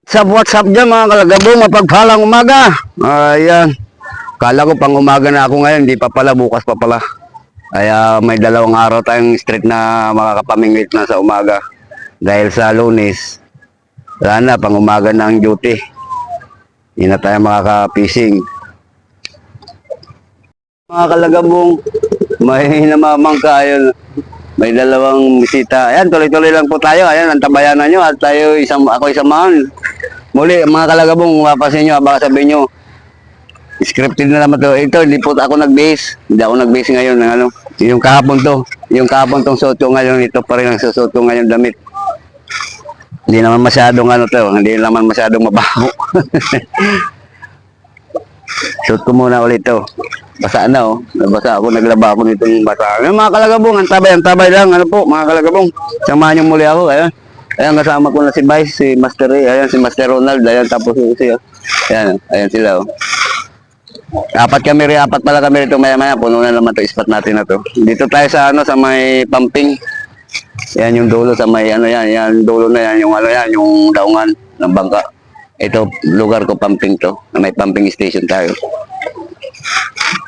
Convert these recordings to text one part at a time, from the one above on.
What's up dyan mga kalagabong, mapagpalang umaga. Ayan, kala ko pang umaga na ako ngayon, di pa pala, bukas pa pala. Kaya may dalawang araw tayong straight na makakapamingwit na sa umaga. Dahil sa Lunes, wala na, pang umaga na ang duty. Hindi na tayo makaka-fishing. Mga kalagabong, may namamangka ayun. May dalawang bisita. Ayan, tuloy-tuloy lang po tayo. Ayan, ang tabayanan nyo at tayo ako isang man. Muli, mga kalagabong, mapapansin nyo, baka sabihin nyo, scripted na naman to. Ito, hindi po ako nag-base. Hindi ako nag-base ngayon ng ano. Yung kahapon to. Yung kahapon tong suot ko ngayon, ito pa rin ang susuot ko ngayon damit. Hindi naman masyadong ano to. Hindi naman masyadong mabaho. Suot ko muna ulit to. Basa na oh. Nabasa ako, naglaba ako nitong basa. Yung mga kalagabong, ang tabay lang. Ano po, mga kalagabong. Samahan nyo muli ako. Ayan. Ayan, kasama ko na si Vice, si Master Ray. Ayan, si Master Ronald. Ayan, tapos si oh. Ayan, ayan sila oh. Apat pala kami rito maya-maya. Puno na naman to spot natin na to. Dito tayo sa ano, sa may pumping. Yan yung dulo sa may ano yan, yan dulo na yan, yung ano yan, yung daungan ng bangka. Ito, lugar ko pumping to. May pumping station tayo.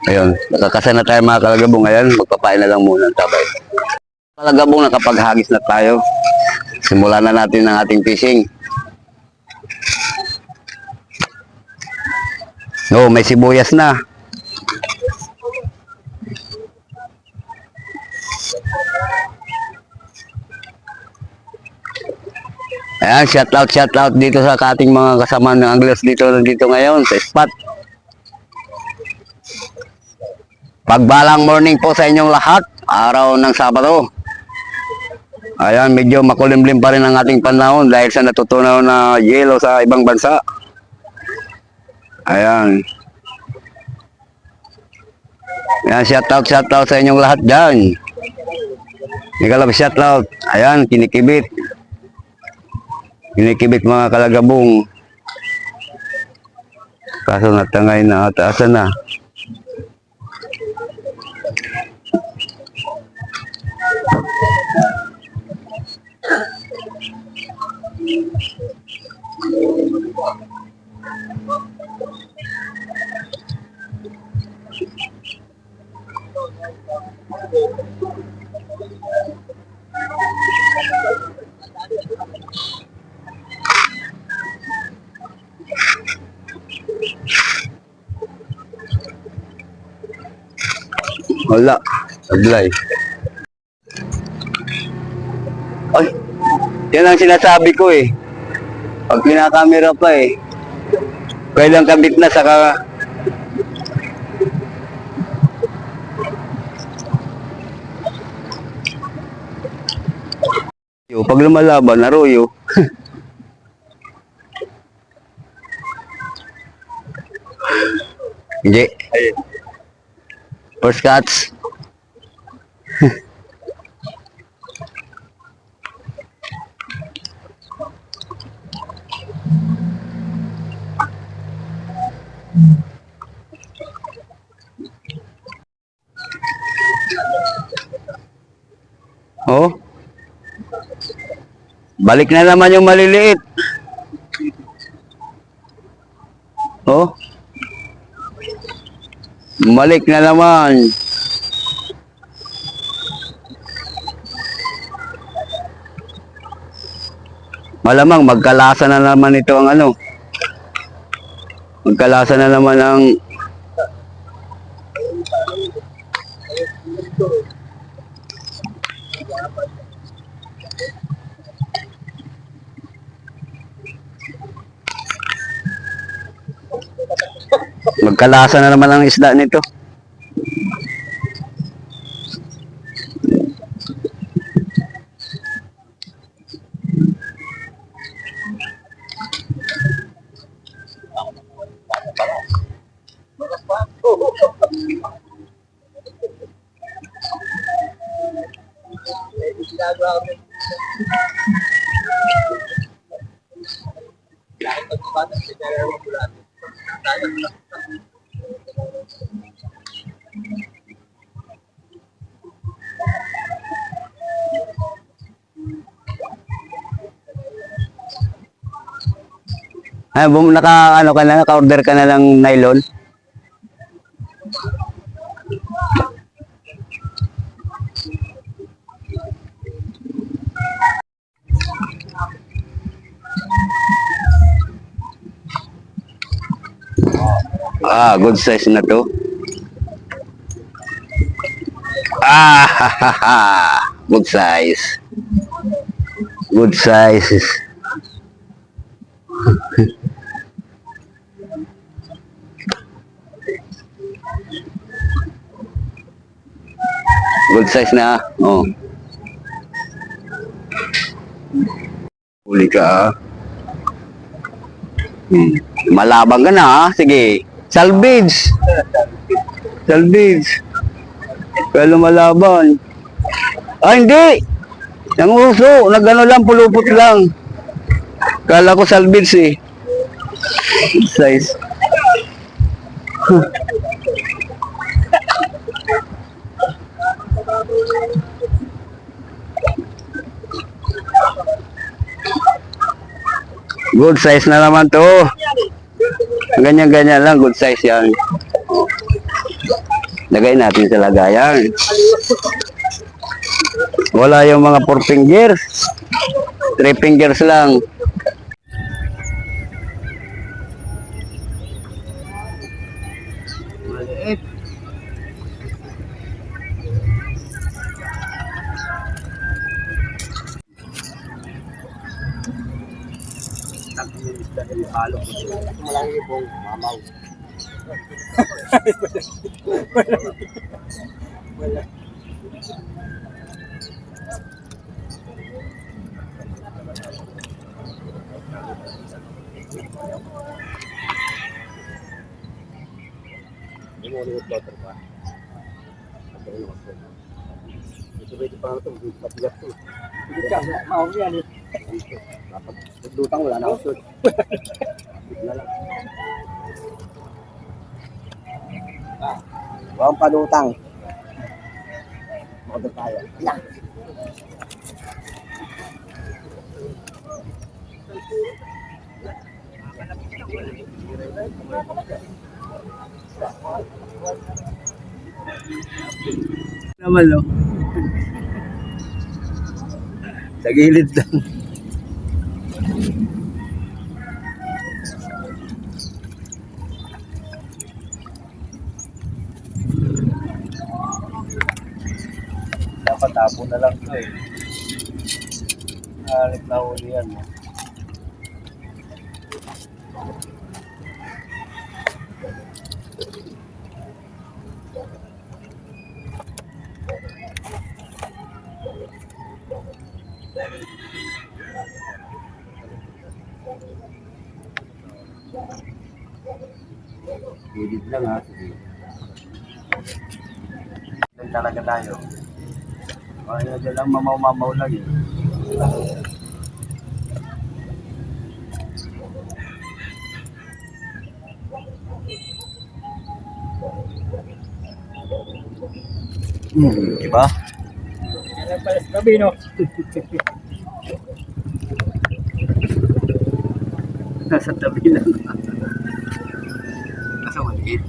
Ayun, nakakasa na tayo mga kalagabong. Ngayon, magpapain na lang muna ang tabay. Kalagabong, nakapaghagis na tayo. Simulan na natin ang ating fishing. Oh, may sibuyas na. Ayan, shout out dito sa ating mga kasama ng anglers dito ngayon sa spot. Pagbalang morning po sa inyong lahat, araw ng Sabado. Ayan, medyo makulimlim pa rin ang ating panahon dahil sa natutunaw na yelo sa ibang bansa. Ayan. Ayan, shout out sa inyong lahat dyan. Ikalab shout out. Ayan, kinikibit. Kinikibit mga kalagabong. Kaso natangay na ata. Asa na? Wala. Aglay. Ay, yan ang sinasabi ko eh. Pag pinakamera pa eh. Kailang kabit na saka pag lumalaban, naroyo. Hindi. First cuts. Oh. Balik na naman yung maliliit. Oh. Balik na naman. Malamang magkalasa na naman ito ang ano. Magkalasa na naman ang magkalasa na naman ang isda nito. Ay, ano ka na, naka-order ka na ng nylon. Good size na to. Ha, ha, ha. Good size. Good size. Good size na. Oh. Huli ka ah. Malabang ka na ha. Sige. Salvage. Salvage. Kaya lumalaban. Hindi. Ang uso. Nagano lang, pulupot lang. Kala ko salvage eh. Good size. Good size na naman to. Ganyan-ganyan lang. Good size yan. Lagay natin sa lagayan. Wala yung mga 4 fingers. 3 fingers lang. Maliit. Malaki pong mamaw. Wala. Hindi mo ulit floater pa. Ito ba ito pa ito? Patigas ito. Hindi ka, maawag yan eh. Dapat lutang wala na ako shoot. Wala lang. Huwag palutang. Makadal tayo. Yan. Naman no? Sa gilid lang. Dapat tapo na lang ito eh. Halit na huli yan. Gilid lang ha. Lang talaga tayo. Kaya dyan lang mamaw-mamaw lang eh. Diba? Yan pala sa tabi no? Nasa tabi lang. Nasa maliit.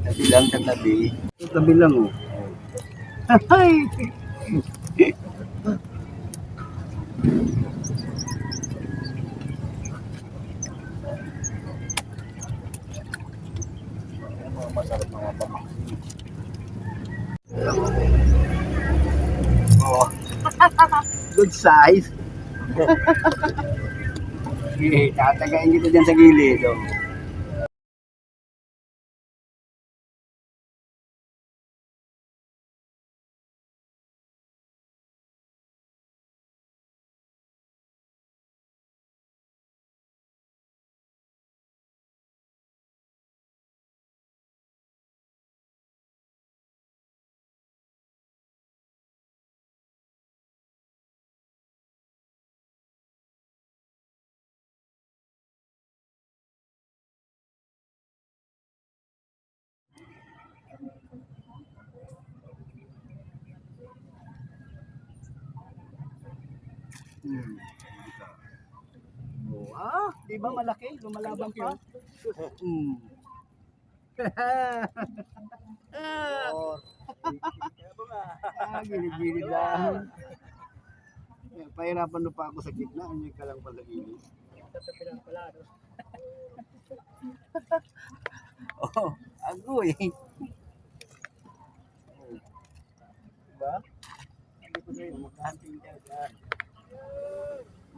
Tabi lang sa tabi. Tabi lang oh. Ay! Masarap mga pamak. Oh. Good size. Tatagayin dito dyan sa gilid. Oh. Hmm. Oh, di ba malaki? Lumalaban pa? Hmm. Gilid-gilid lang. Pahirapan pa ako sa gitna, hindi ka lang pala gilid. Oh, agoy. Diba? Hindi ko sa'yo, magkahanting ka dyan.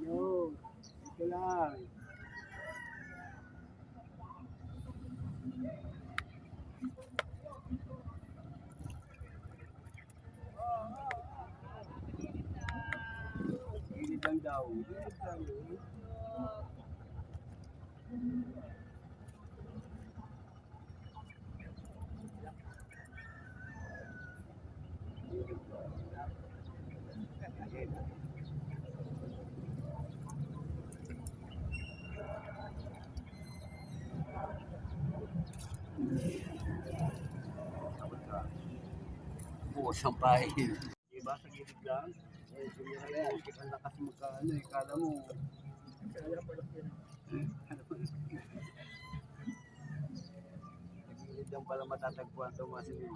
Yun, ito lang. Gilid lang daw. Gilid lang. Bukas ang pahil. Diba sa gilid lang? Eh, sige ka yan. Ang lakas mo ka, kala mo. Sa gilid lang pala matatagpuan ito mga sinil.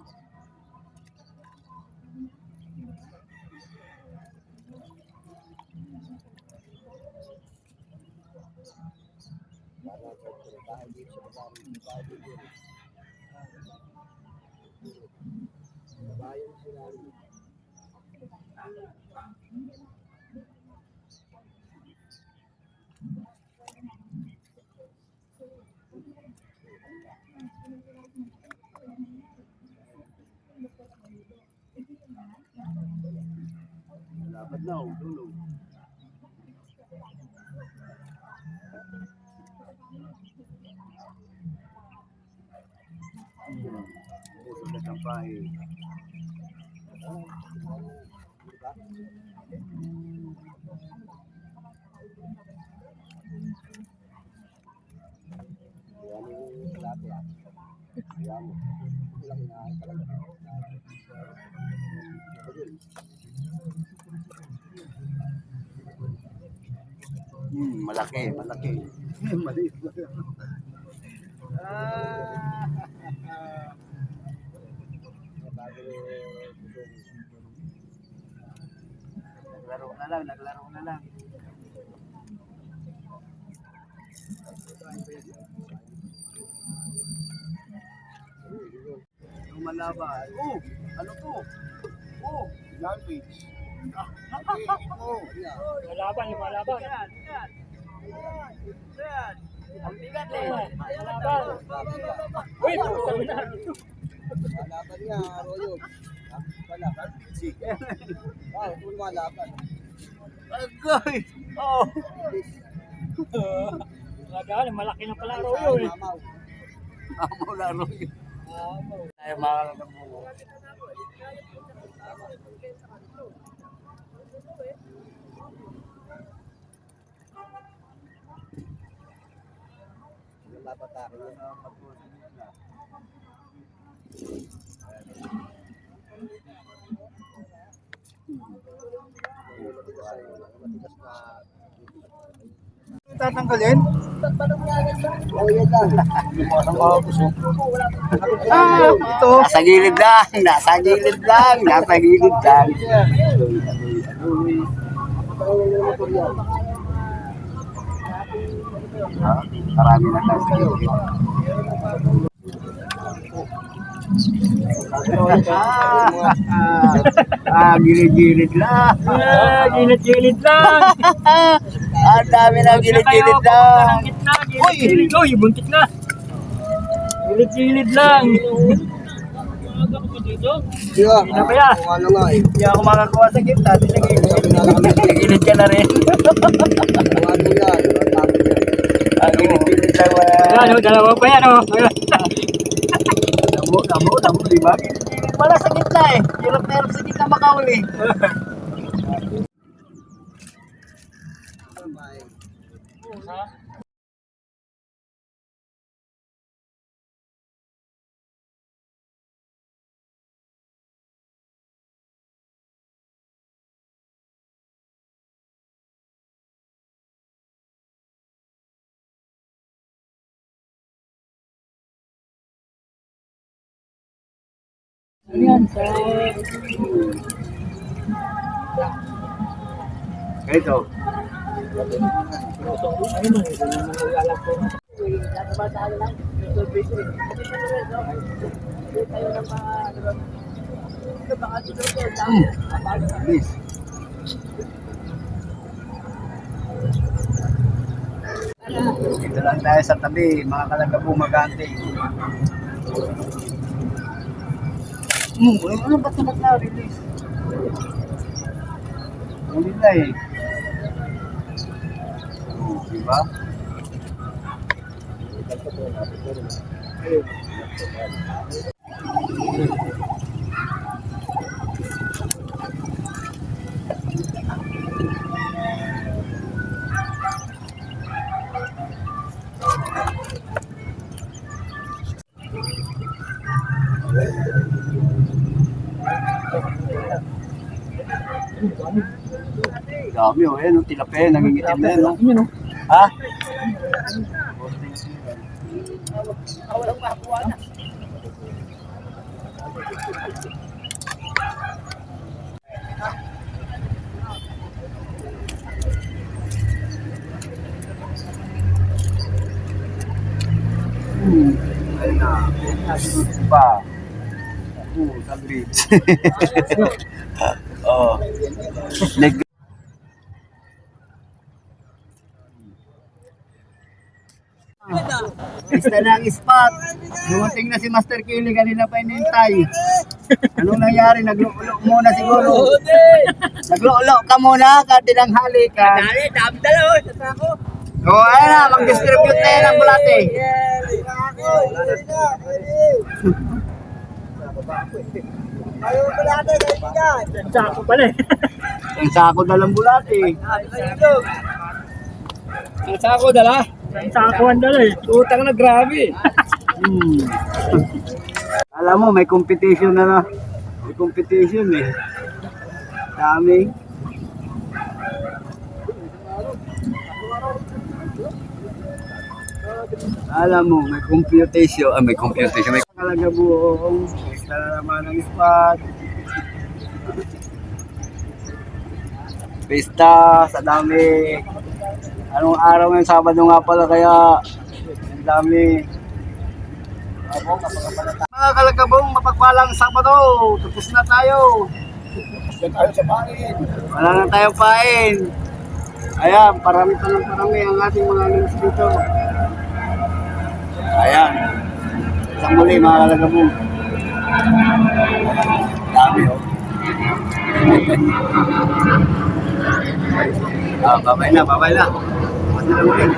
Dapat na, dulo. Bukas ang pahil. Malaki, malaki. Maliit ba? Naglaro na lang. Lumalaban. Oh, ano to? Oh, garbage. Oh, yeah. Lumalaban. Yan. Ang bigat eh. Uy, puta mo na. Malaban niya, Arroyo. Malaban? Sige. Lumalaban. Agoy! Oh! Talaga, malaki na pala Arroyo eh. Amaw na Arroyo. Tayo makakalang buo. Napatake na patuloy na. Tatanggalin? Oo, yan lang. Ito. Nasa gilid lang. Nasa gilid lang. Nasa gilid lang. Marami na tayo sa gilid. Gilid-gilid lang. Gilid-gilid lang. Ang dami na gilid-gilid lang. Gilid-gilid. Uy, buntik na. Gilid-gilid lang. Hindi na ba yan? Hindi ako makakuha sa kita. Gilid ka na rin. Gilid-gilid lang. Ayan, dalawa pa yan oh. Damo, di ba? Gilid pala sa gitna eh. Hirap na hirap sa gitna makahuli. Ha? Ayan, sa... Ito. Ayun, alam ko. Bilis. Dito lang tayo sa tabi, mga kalagabo magante. Ano ba ito na release? Hindi na eh. Diba? Dami oh, yan, tilapia, nangingitim na yan, no? Ha? Ayun na. Ba? Sa bridge. Oh. Basta na ang spot. Dumating na si Master Killy, kanina pa inintay. Anong nangyari? Nagluulo muna siguro. Nagluulo ka muna, katinanghali ka. Dami dalawa, sa tako. Oo, ayun na, mag-distribute na yan ang bulate. Sako pala eh. Ang sako dalang bulate. Ang sako dala? Ang sako ang dala eh. Utang na grabe. Alam mo, may competition na. May competition eh. Dami. Alam mo, may computation. May computation. May kalagabuong. Basta na naman ang spot. Pista sa dami. Anong araw ngayon? Sabado nga pala kaya ang dami. Mga kalagabong, mapagpalang Sabado. Tapos na tayo. Wala na tayong pain. Ayan, parami pa ng parami ang ating mga links dito. Ayan. Isang muli mga kalagabong. Dami oh. Babay na, babay na. Mas na lang ulit.